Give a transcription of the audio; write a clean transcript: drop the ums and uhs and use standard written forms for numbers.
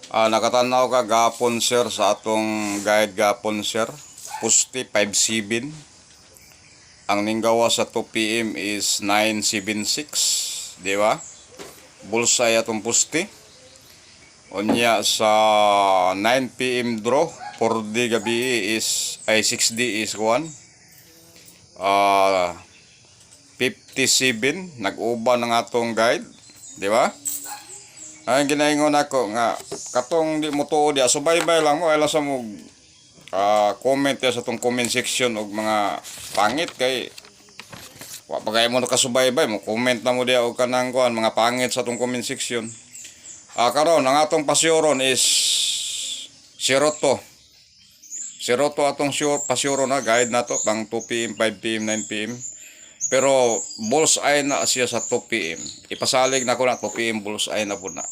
Nakatanaw ka gapon sir sa atong guide gapon sir. Pusti 57. Ang ninggawa sa 2 PM is 976, di ba? Bulsay atong pusti. Unya sa 9 PM draw, 4D gabi is 6D is 57 nag-uba ng atong guide, di ba? Ay ginaingon ako nga katong di mo tuod dia subaybay lang mo ay sa mo comment ya sa tong comment section og mga pangit kay wa pa kay mo nakasubaybay mo comment na mo dia og kanang kuan mga pangit sa tong comment section. Karon ang atong pasyoron is Siroto atong pasyoron na guide na to pang 2 PM, 5 PM, 9 PM. Pero bullseye na siya sa 2 PM. Ipasalig na ko na 2 PM bullseye na po na.